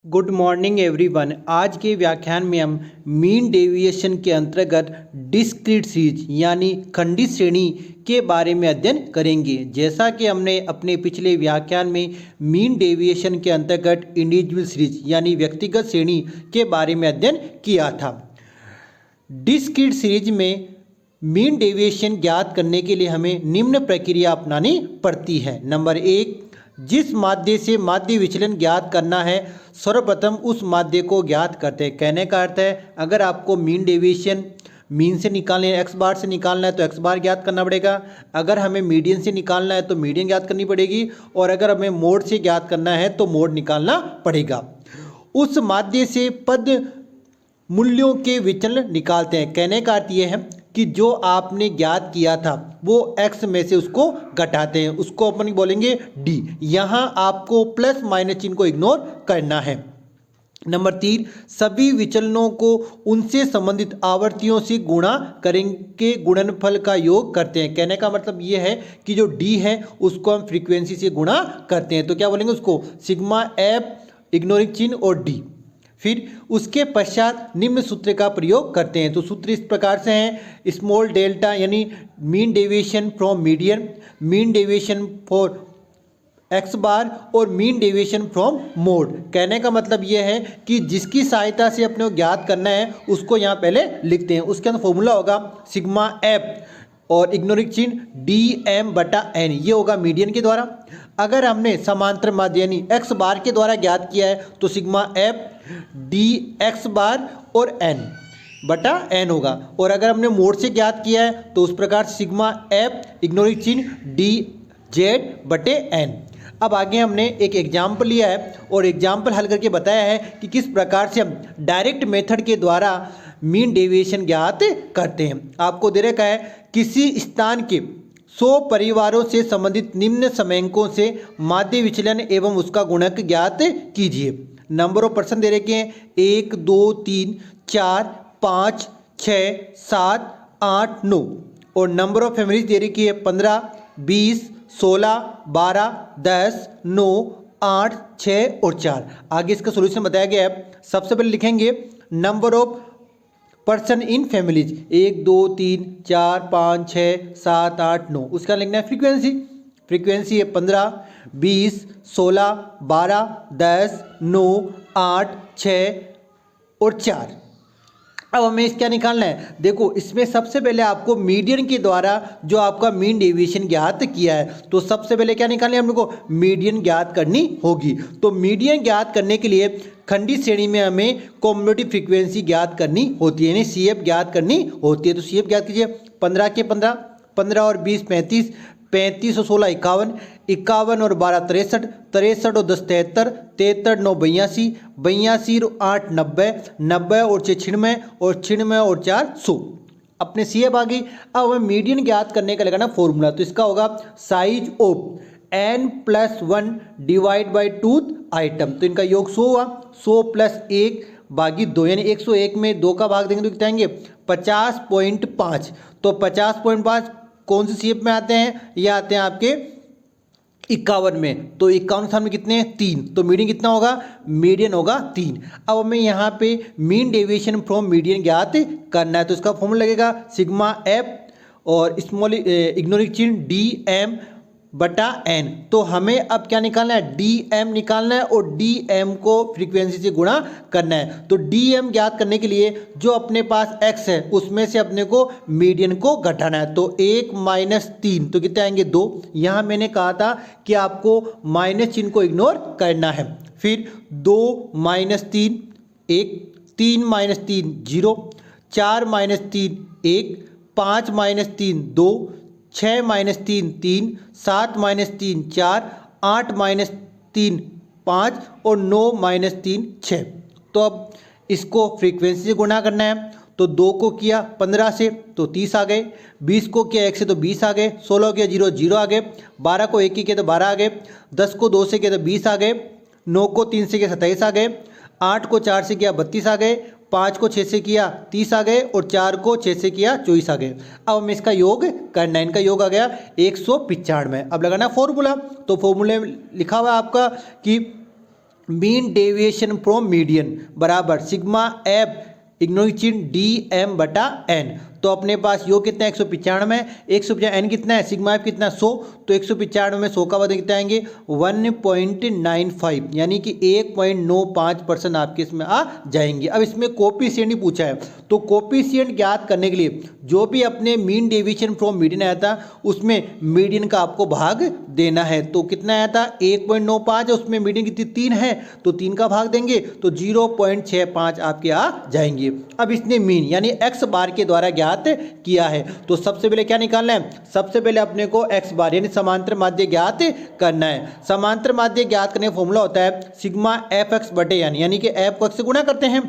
Good morning everyone. आज के व्याख्यान में हम मीन डेविएशन के अंतर्गत डिस्क्रीट सीरीज यानी खंडित श्रेणी के बारे में अध्ययन करेंगे। जैसा कि हमने अपने पिछले व्याख्यान में मीन डेविएशन के अंतर्गत इंडिविजुअल सीरीज यानी व्यक्तिगत श्रेणी के बारे में अध्ययन किया था। डिस्क्रीट सीरीज में मीन डेविएशन ज्ञात करने के लिए हमें निम्न प्रक्रिया अपनानी पड़ती है। नंबर 1, जिस माध्य से माध्य विचलन ज्ञात करना है सर्वप्रथम उस माध्य को ज्ञात करते हैं। कहने का अर्थ है, अगर आपको मीन डेविएशन मीन से निकालना है, एक्स बार से निकालना है तो एक्स बार ज्ञात करना पड़ेगा। अगर हमें मीडियन से निकालना है तो मीडियन ज्ञात करनी पड़ेगी, और अगर हमें मोड से ज्ञात करना है तो मोड निकालना पड़ेगा। उस माध्य से पद मूल्यों के विचलन निकालते हैं। कहने का अर्थ यह है कि जो आपने ज्ञात किया था वो x में से उसको घटाते हैं, उसको अपन बोलेंगे d। यहाँ आपको प्लस माइनस चिन्ह को इग्नोर करना है। नंबर 3, सभी विचलनों को उनसे संबंधित आवर्तियों से गुणा करेंगे, गुणनफल का योग करते हैं। कहने का मतलब ये है कि जो d है उसको हम फ्रीक्वेंसी से गुणा करते हैं, तो क्या बोलेंगे उसको सिग्मा f इग्नोरिंग चिन्ह और d। फिर उसके पश्चात निम्न सूत्र का प्रयोग करते हैं। तो सूत्र इस प्रकार से हैं, स्मॉल डेल्टा यानी mean deviation from median, mean deviation for x bar और मीन डेविएशन फ्रॉम मोड। कहने का मतलब यह है कि जिसकी सहायता से अपने को ज्ञात करना है उसको यहाँ पहले लिखते हैं। उसके अंदर फॉर्मूला होगा सिग्मा एफ और इग्नोरिक चिन्ह डी एम बटा एन, ये होगा मीडियन के द्वारा। अगर हमने समांतर माध्य यानी एक्स बार के द्वारा ज्ञात किया है तो sigma F D x bar और एन बटा एन होगा, और अगर हमने मोड से ज्ञात किया है तो उस प्रकार सिग्मा एफ इग्नोरिक चिन्ह डी जेड बटे एन। अब आगे हमने एक एग्जाम्पल लिया है और एग्जाम्पल हल करके बताया है कि किस प्रकार से हम डायरेक्ट मेथड के द्वारा मीन डेविएशन ज्ञात करते हैं। आपको दे रखा है, किसी स्थान के 100 परिवारों से संबंधित निम्न समयांकों से माध्य विचलन एवं उसका गुणक ज्ञात कीजिए। नंबर ऑफ पर्सन दे रखे हैं 1 2 3 4 5 6 7 8 9, और नंबर ऑफ फैमिलीज दे रखी है 15 20 16 12 10 9 8 6 और 4। आगे इसका सोल्यूशन बताया गया है। सबसे पहले लिखेंगे number of person in families 1 2 3 4 5 6 7 8 9। उसका लिखना है फ्रीक्वेंसी, फ्रीक्वेंसी है 15 20 16 12 10 9 8 6 और 4। अब हमें इस क्या निकालना है, देखो इसमें सबसे पहले आपको मीडियन के द्वारा जो आपका मीन डेविएशन ज्ञात किया है, तो सबसे पहले क्या निकालना है, हम लोग को मीडियन ज्ञात करनी होगी। तो मीडियन ज्ञात करने के लिए खंडित श्रेणी में हमें कॉम्युलेटिव फ्रीक्वेंसी ज्ञात करनी होती है, यानी CF ज्ञात करनी होती है। तो CF ज्ञात कीजिए, 15 के 15, 15 और 20 35, 35 और 16 51, 51 और 12 63, 63 और 10 73, 73 9 82, 82 और 8 90, 90 और 6 96, और 96 और 4 100। अपने CF आ गई। अब हमें मीडियन ज्ञात करने का लगाना फॉर्मूला, तो इसका होगा size of n+1 divide by 2 item. तो इनका योग 100 हुआ, 100 + 1 भागी 2, यानी 101 में 2 का भाग देंगे तो कितना आएंगे 50.5। तो 50.5 कौन से CF में आते हैं, ये आते हैं आपके 51 में। तो 51 स्थान में कितने हैं 3, तो मीडियन कितना होगा, मीडियन होगा 3। अब हमें यहाँ पे मीन डेविएशन फ्रॉम मीडियन ज्ञात करना है, तो इसका फॉर्मूला लगेगा सिग्मा एफ और स्मॉल इग्नोरिक चिन्ह डी एम बटा एन। तो हमें अब क्या निकालना है, डी एम निकालना है, और डी एम को फ्रीक्वेंसी से गुणा करना है। तो डी एम ज्ञात करने के लिए जो अपने पास x है उसमें से अपने को मीडियन को घटाना है। तो 1 - 3, तो कितने आएंगे 2। यहाँ मैंने कहा था कि आपको माइनस चिन्ह को इग्नोर करना है। फिर 2 - 3 1, 3 - 3 0, 4 - 3 1, 5 - 3 2, 6 - 3 3, 7 - 3 4, 8 - 3 5 और 9 - 3 6। तो अब इसको फ्रीक्वेंसी से गुणा करना है। तो 2 को किया 15 से तो 30 आ गए, 20 को किया 1 से तो 20 आ गए, 16 किया 0 0 आ गए, 12 को 1 की किया तो 12 आ गए, 10 को 2 से किया तो 20 आ गए, 9 को 3 से किया 27 आ गए, 8 को 4 से किया 32 आ गए, 5 को 6 से किया 30 आ गए, और 4 को 6 से किया 24 आ गए। अब हमें इसका योग करना है, इनका योग आ गया 195। अब लगाना फॉर्मूला, तो फॉर्मूले में लिखा हुआ है आपका कि मीन डेविएशन फ्रॉम मीडियन बराबर सिग्मा एफ इग्नोइचिन डी एम बटा एन। तो अपने पास योग कितना है 195, 195 एन कितना है सिग्मा एफ कितना 100, तो 195 में 100 का बदल कितना आएंगे 1.95 यानी कि 1.95% आपके इसमें आ जाएंगे। अब इसमें कोफिशिएंट ही पूछा है, तो कोफिशिएंट ज्ञात करने के लिए जो भी अपने मीन डेविएशन फ्रॉम मीडियन आया था उसमें मीडियन का आपको भाग देना है। तो कितना आया था 1.95, उसमें मीडियन कितनी 3 है तो 3 का भाग देंगे तो 0.65 आपके आ जाएंगे। अब इसने मीन यानी एक्स बार के द्वारा ज्ञात किया है, तो सबसे पहले क्या निकालना है, सबसे पहले अपने को एक्स बार यानी समांतर माध्य ज्ञात करना है। समांतर माध्य ज्ञात करने का फॉर्मूला होता है सिग्मा एफ एक्स बटे एन, यानी कि एफ को एक्स से गुणा करते हैं।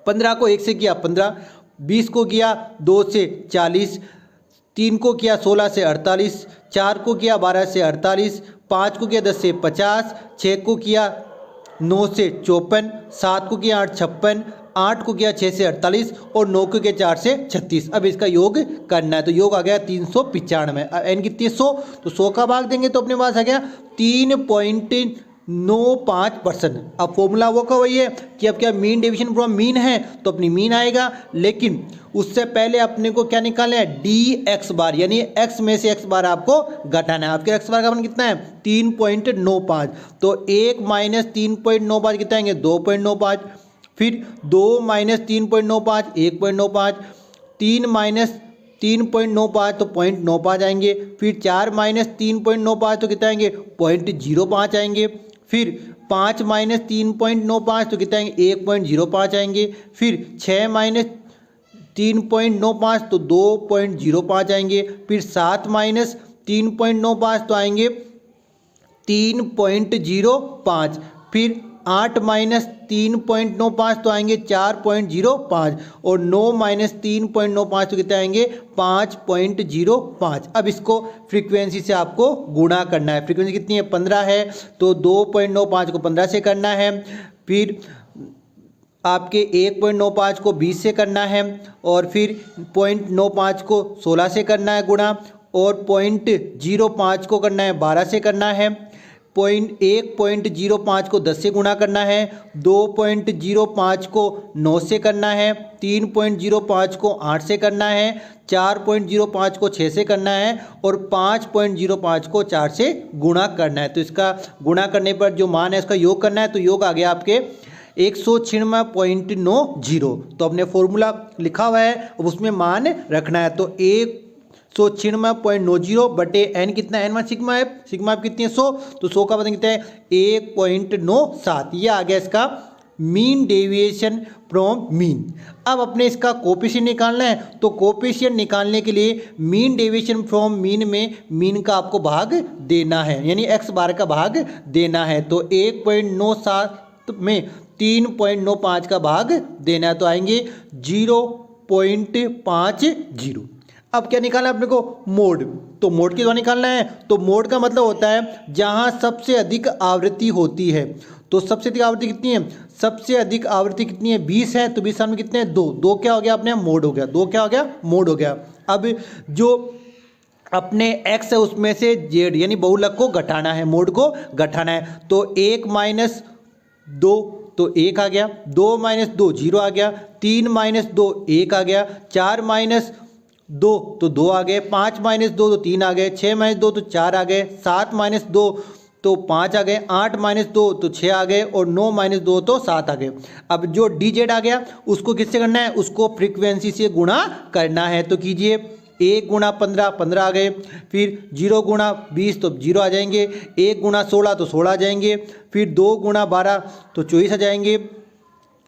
15 को 1 से किया 15, 20 को किया 2 से 40, 3 को किया 16 से 48, 4 को किया 12 से 48, 5 को किया 10 से 50, 6 को किया 9 से 54, 7 को किया 8 56, 8 को किया 6 से 48 और 9 को किया 4 से 36। अब इसका योग करना है, तो योग आ गया 395। एन कितनी 100, तो 100 का भाग देंगे तो अपने पास आ गया 3.95%। अब फॉर्मूला वो का वही है कि अब क्या मीन डेविएशन फ्रॉम मीन है तो अपनी मीन आएगा, लेकिन उससे पहले अपने को क्या निकालना है डी एक्स बार, यानी एक्स में से एक्स बार आपको घटाना है। आपके एक्स बार का मान कितना है 3.95, तो 1 माइनस 3.95 कितना आएंगे 2.95, फिर 2 माइनस 3.95 1.95, 3 माइनस 3.95 तो 0.95 आएंगे, फिर 4 माइनस 3.95 तो कितना आएंगे 0.05 आएंगे, फिर 5 माइनस 3.95 तो कितना आएंगे 1.05 आएंगे, फिर 6 माइनस 3.95 तो 2.05 आएंगे, फिर 7 माइनस 3.95 तो आएंगे 3.05, फिर 8 माइनस 3.95 तो आएंगे 4.05 और 9 माइनस 3.95 तो कितने आएंगे 5.05। अब इसको फ्रीक्वेंसी से आपको गुणा करना है। फ्रीक्वेंसी कितनी है 15 है, तो 2.95 को 15 से करना है, फिर आपके 1.95 को 20 से करना है, और फिर 0.95 को 16 से करना है गुणा, और 0.05 को करना है 12 से करना है, 1.05 को 10 से गुणा करना है, 2.05 को 9 से करना है, 3.05 को 8 से करना है, 4.05 को 6 से करना है और 5.05 को 4 से गुणा करना है। तो इसका गुणा करने पर जो मान है इसका योग करना है, तो योग आ गया आपके 196.90। तो अपने फॉर्मूला लिखा हुआ है अब उसमें मान रखना है, तो 196.90 बटे एन कितना एन वन सिग्मा एफ कितनी है 100, तो 100 का बदल कितना है 1.97। ये आ गया इसका मीन डेविएशन फ्रॉम मीन। अब अपने इसका कोफिशिएंट निकालना है, तो कोफिशिएंट निकालने के लिए मीन डेविएशन फ्रॉम मीन में मीन का आपको भाग देना है, यानी एक्स बार का भाग देना है। तो 1.97 में 3.95 का भाग देना है, तो आएंगे 0.50। अब क्या निकालना है अपने को मोड, तो मोड के द्वारा निकालना है। तो मोड का मतलब होता है जहां सबसे अधिक आवृत्ति होती है। तो सबसे अधिक आवृत्ति कितनी है, सबसे अधिक आवृत्ति कितनी है 20 है, तो 20 साल में कितने हैं 2 क्या हो गया अपने मोड हो गया, 2 क्या हो गया मोड हो गया। अब जो अपने x है उसमें से z यानी बहुलक को घटाना है, मोड को घटाना है। तो 1 माइनस 2 तो 1 आ गया, 2 माइनस 2 0 आ गया, 3 माइनस 2 1 आ गया, 4 माइनस 2 तो 2 आ गए, 5 माइनस 2 तो 3 आ गए, 6 माइनस 2 तो 4 आ गए, 7 माइनस 2 तो 5 आ गए, 8 माइनस 2 तो 6 आ गए और 9 माइनस 2 तो 7 आ गए। अब जो dz आ गया उसको किससे करना है, उसको फ्रीक्वेंसी से गुणा करना है। तो कीजिए 1 गुणा 15 15 आ गए, फिर 0 गुणा 20 तो 0 आ जाएंगे, 1 गुणा 16 तो 16 आ जाएंगे, फिर 2 गुणा 12 तो 24 आ जाएंगे,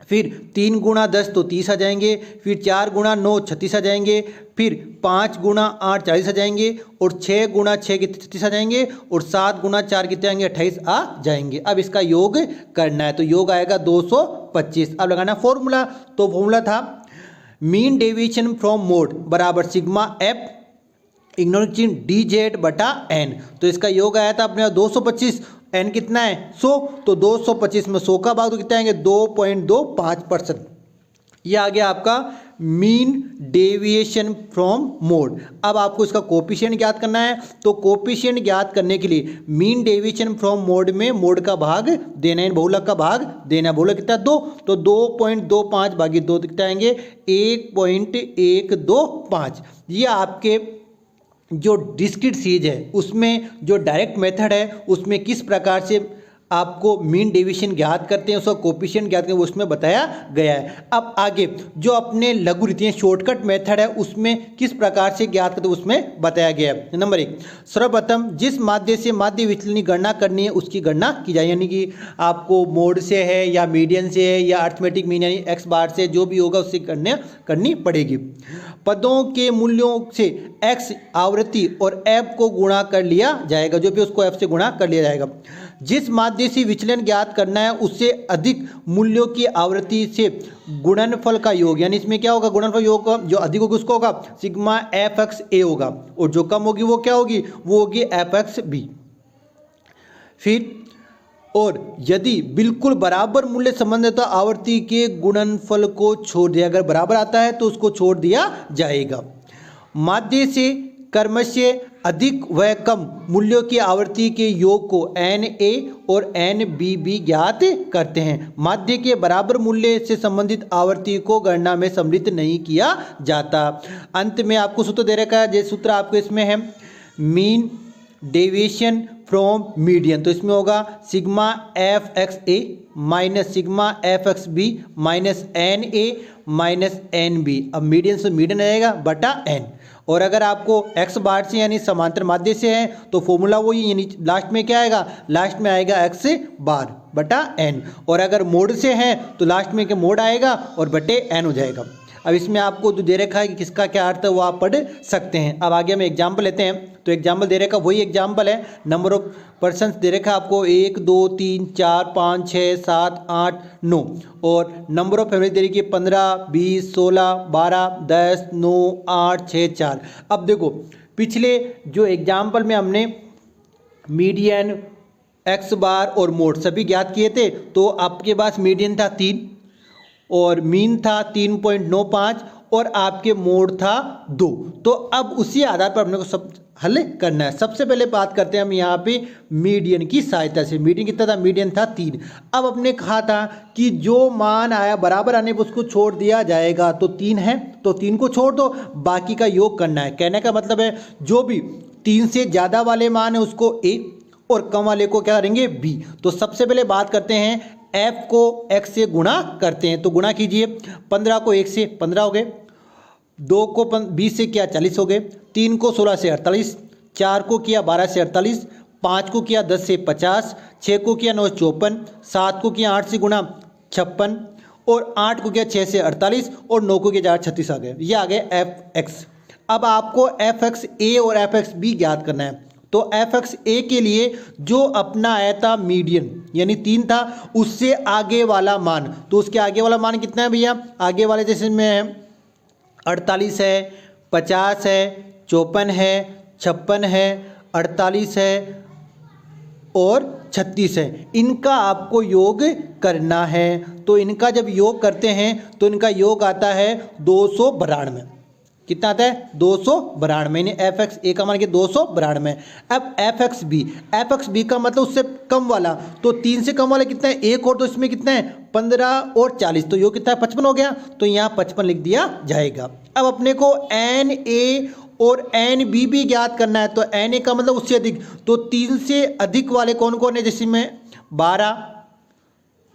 फिर 3 गुणा 10 तो 30 आ जाएंगे, फिर 4 गुणा 9 36 आ जाएंगे, फिर 5 गुणा 8 40 आ जाएंगे, और 6 गुणा 6 कितने 36 आ जाएंगे, और 7 गुणा 4 कितने आएंगे 28 आ जाएंगे। अब इसका योग करना है, तो योग आएगा 225। अब लगाना फॉर्मूला, तो फॉर्मूला था मीन डेविएशन फ्रॉम मोड बराबर सिग्मा एफ इग्नोइचिन dz बटा n। तो इसका योग आया था अपने 225, n कितना है 100, तो 225 में 100 का भाग तो कितना आएंगे 2.25%। ये आ गया आपका मीन डेविएशन फ्रॉम मोड। अब आपको इसका कोफिशिएंट ज्ञात करना है, तो कोफिशिएंट ज्ञात करने के लिए मीन डेविएशन फ्रॉम मोड में मोड का भाग देना है, बहुलक का भाग देना है। बहुलक कितना 2, तो 2.25 भागी 2 कितना आएंगे 1.125। ये आपके जो डिस्क्रीट सीरीज है उसमें जो डायरेक्ट मेथड है उसमें किस प्रकार से आपको मीन डेविएशन ज्ञात करते हैं, उसका कोफिशिएंट ज्ञात करते हैं, उसमें बताया गया है। अब आगे जो अपने लघु रीति शॉर्टकट मेथड है उसमें किस प्रकार से ज्ञात करते हैं उसमें बताया गया है। नंबर 1, सर्वप्रथम जिस माध्य से माध्य विचलन की गणना करनी है उसकी गणना की जाए, यानी कि आपको मोड से है या मीडियन से है या अर्थमेटिक मीन यानी एक्स बार से, जो भी होगा उससे गणना करनी पड़ेगी। पदों के मूल्यों से एक्स आवृत्ति और एफ को गुणा कर लिया जाएगा, जो भी उसको एफ से गुणा कर लिया जाएगा। जिस माध्य से विचलन ज्ञात करना है उससे अधिक मूल्यों की आवृत्ति से गुणनफल का योग, यानी इसमें क्या होगा गुणनफल योग का जो अधिक होगी उसको होगा सिग्मा एफ एक्स ए होगा, और जो कम होगी वो क्या होगी, वो होगी एफ एक्स बी। फिर और यदि बिल्कुल बराबर मूल्य संबंध है तो आवर्ती के गुणनफल को छोड़ दिया, अगर बराबर आता है तो उसको छोड़ दिया जाएगा। माध्य से क्रमशः अधिक व कम मूल्यों की आवर्ती के योग को एन ए और एन बी बी ज्ञात करते हैं। माध्य के बराबर मूल्य से संबंधित आवर्ती को गणना में सम्मिलित नहीं किया जाता। अंत में आपको सूत्र दे रखा है, जैसे सूत्र आपको इसमें है मीन डेविएशन फ्रॉम मीडियन, तो इसमें होगा sigma f x A minus sigma f x B minus N A minus N B. अब मीडियन से मीडियन आएगा बटा एन, और अगर आपको एक्स बार से यानी समांतर माध्य से है तो फॉर्मूला वही, यानी लास्ट में क्या आएगा, लास्ट में आएगा एक्स बार बटा एन, और अगर मोड से है तो लास्ट में क्या मोड आएगा और बटे एन हो जाएगा। अब इसमें आपको जो दे रखा है कि किसका क्या अर्थ है वो आप पढ़ सकते हैं। अब आगे हम एग्जाम्पल लेते हैं, तो एग्जाम्पल दे रखा वही एग्जाम्पल है, नंबर ऑफ पर्सन्स दे रखा है आपको 1 2 3 4 5 6 7 8 9, और नंबर ऑफ फैमिली दे रखी है 15 20 16 12 10 9 8 6 4। अब देखो पिछले जो एग्जाम्पल में हमने मीडियन एक्स बार और मोड सभी ज्ञात किए थे, तो आपके पास मीडियन था 3 और मीन था 3.95 और आपके मोड था 2। तो अब उसी आधार पर अपने को सब हल करना है। सबसे पहले बात करते हैं हम यहाँ पे मीडियन की सहायता से। मीडियन कितना था, मीडियन था 3। अब अपने कहा था कि जो मान आया बराबर आने पर उसको छोड़ दिया जाएगा, तो 3 है तो 3 को छोड़ दो, बाकी का योग करना है। कहने का मतलब है जो भी 3 से ज़्यादा वाले मान है उसको ए और कम वाले को क्या करेंगे बी। तो सबसे पहले बात करते हैं f को x से गुणा करते हैं, तो गुणा कीजिए 15 को 1 से 15 हो गए, 2 को 20 से किया 40 हो गए, 3 को 16 से 48, 4 को किया 12 से 48, 5 को किया 10 से 50, 6 को किया 9 54, 7 को किया 8 से गुणा 56, और 8 को किया 6 से 48, और 9 को किया 36 आ गए। ये आ गए एफ एक्स। अब आपको एफ एक्स ए और एफ एक्स बी ज्ञात करना है। तो एफ एक्स ए के लिए जो अपना आया था मीडियन यानी 3 था, उससे आगे वाला मान, तो उसके आगे वाला मान कितना है भैया, आगे वाले जैसे में है 48 है, 50 है, 54 है, 56 है, 48 है और 36 है। इनका आपको योग करना है। तो इनका जब योग करते हैं तो इनका योग आता है 292। कितना आता है 292, यानी एफ एक्स ए का मान के 292। अब एफ एक्स बी का मतलब उससे कम वाला, तो 3 से कम वाला कितना है, एक और, तो इसमें कितना है 15 और 40, तो ये कितना है 55 हो गया, तो यहाँ 55 लिख दिया जाएगा। अब अपने को एन ए और एन बी भी ज्ञात करना है, तो एन ए का मतलब उससे अधिक, तो 3 से अधिक वाले कौन कौन है, जैसे में 12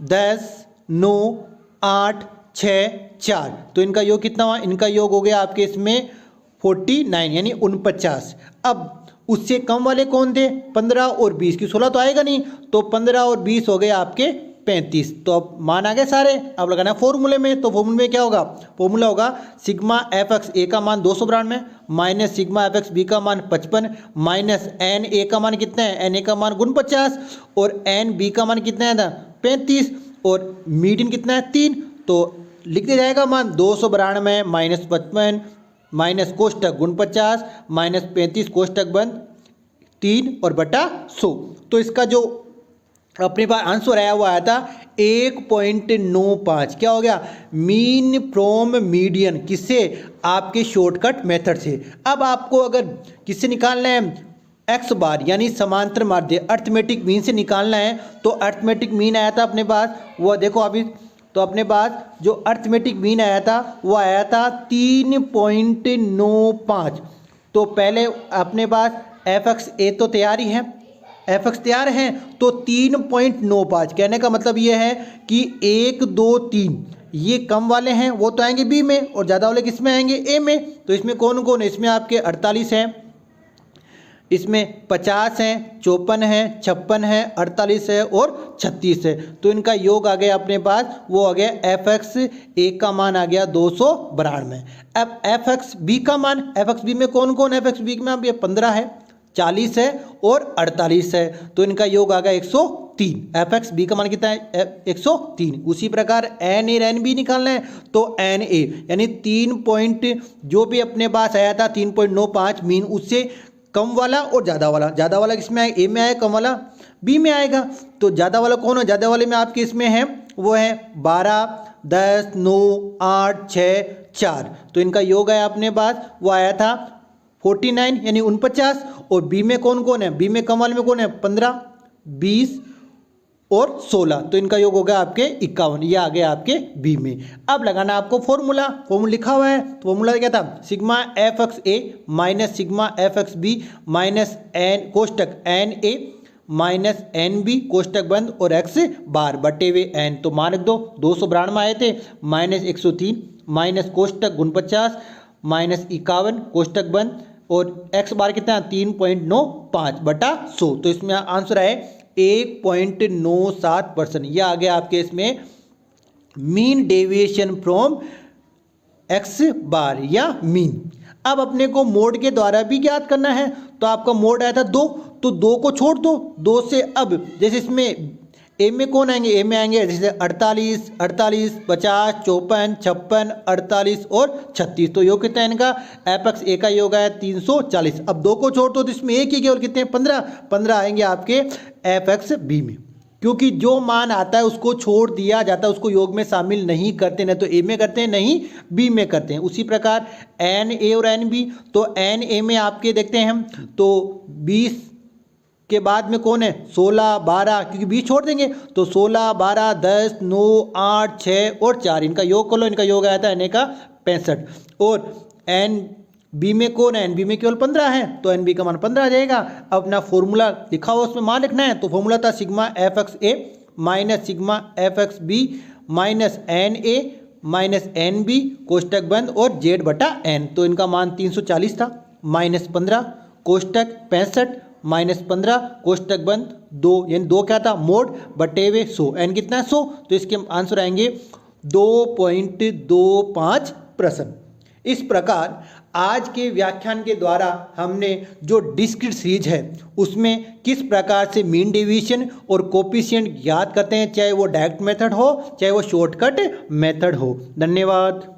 10 9 8 6 4, तो इनका योग कितना हुआ, इनका योग हो गया आपके इसमें 49 यानी 49। अब उससे कम वाले कौन थे 15 और 20 की 16 तो आएगा नहीं, तो 15 और 20 हो गए आपके 35। तो अब मान आ गए सारे। अब लगाना फॉर्मूले में, तो फॉर्मूले में क्या होगा, फॉर्मूला होगा सिग्मा एफ एक्स ए का मान 292 minus sigma f x B का मान 55 माइनस एन ए का मान कितना है, एन ए का मान 49 और एन बी का मान कितना है था 35 और मीडियन कितना है 3, तो लिख दिया जाएगा मान 292 माइनस 55 माइनस कोष्टक 49 माइनस 35 कोष्टक बंद 3 और बटा 100। तो इसका जो अपने पास आंसर आया, वो आया था 1.95। क्या हो गया? मीन फ्रॉम मीडियन, किससे? आपके शॉर्टकट मेथड से। अब आपको अगर किससे निकालना है? एक्स बार यानी समांतर माध्य अर्थमेटिक मीन से निकालना है। तो अर्थमेटिक मीन आया था अपने पास, वो देखो अभी, तो अपने पास जो अर्थमेटिक मीन आया था वो आया था 3.95। तो पहले अपने पास एफ एक्स ए तो तैयार ही है, एफ एक्स तैयार है, तो 3.95। कहने का मतलब ये है कि 1 2 3 ये कम वाले हैं वो तो आएंगे बी में, और ज़्यादा वाले किस में आएंगे? ए में। तो इसमें कौन कौन है? इसमें आपके 48 हैं, इसमें 50 हैं, 54 हैं, 56 है, 48 है और 36 है। तो इनका योग आ गया अपने पास, वो आ गया एफ एक्स ए का मान आ गया 292। अब एफ एक्स बी का मान, एफ एक्स बी में कौन कौन है? एफ एक्स बी में अब ये 15 है, 40 है और 48 है। तो इनका योग आ गया 103। एफ एक्स बी का मान कितना है? 103। उसी प्रकार एन ए एन बी निकालना है, तो एन ए यानी 3 जो भी अपने पास आया था 3.95 मीन, उससे कम वाला और ज़्यादा वाला। ज़्यादा वाला किस में आएगा? ए में आएगा, कम वाला बी में आएगा। तो ज़्यादा वाला कौन है? ज़्यादा वाले में आपके इसमें है, वो है 12 10 9 8 6 4। तो इनका योग आया अपने पास, वो आया था 49 यानी 49। और बी में कौन कौन है? बी में कम वाले में कौन है? 15 20 और 16। तो इनका योग हो गया आपके 51। ये आ गया आपके बी में। अब लगाना आपको फॉर्मूला लिखा हुआ है। तो फॉर्मूला क्या था? सिग्मा एफ एक्स ए minus sigma f x B minus n कोष्टक एन ए माइनस एन बी कोष्टक बंद और एक्स बार बटे हुए एन। तो मान रख दो, 292 आए थे, माइनस 103 माइनस कोष्टक 49 माइनस 51 कोष्टक बंद और एक्स बार कितना? 3.95 बटा 100। तो इसमें आंसर आए 1.97%। यह आ गया आपके इसमें मीन डेविएशन फ्रॉम एक्स बार या मीन। अब अपने को मोड के द्वारा भी ज्ञात करना है। तो आपका मोड आया था 2, तो 2 को छोड़ दो, 2 से अब जैसे इसमें ए में कौन आएंगे? ए में आएंगे जैसे 48 48 50 54 56 48 और 36। तो योग कितना है इनका? एफ एक्स ए का योग है 340। अब 2 को छोड़ दो तो इसमें एक ही केवल कितने? 15 आएंगे आपके एफ एक्स बी में, क्योंकि जो मान आता है उसको छोड़ दिया जाता है, उसको योग में शामिल नहीं करते, नहीं तो ए में करते हैं नहीं बी में करते हैं। उसी प्रकार एन ए और एन बी, तो एन ए में आपके देखते हैं हम तो 20 के बाद में कौन है? 16 12, क्योंकि 20 छोड़ देंगे तो 16 12 10 9 8 6 और 4। इनका योग कर लो, इनका योग आया था एन ए का 65। और एन बी में कौन है? एन बी में केवल 15 है, तो एन बी का मान 15 आ जाएगा। अब अपना फॉर्मूला लिखा हुआ उसमें मान लिखना है। तो फॉर्मूला था sigma f x A minus sigma f x B minus N A minus N b कोष्टक बंद और जेड बटा एन। तो इनका मान 340 था, माइनस 15 कोष्टक 65 माइनस 15 कोष्टक बंद 2, यानी 2 क्या था? मोड बटे हुए 100। एन कितना है? 100। तो इसके आंसर आएंगे 2.25%। इस प्रकार आज के व्याख्यान के द्वारा हमने जो डिस्क्रीट सीरीज है उसमें किस प्रकार से मीन डेविएशन और कोफिशिएंट ज्ञात करते हैं, चाहे वो डायरेक्ट मेथड हो चाहे वो शॉर्टकट मेथड हो। धन्यवाद।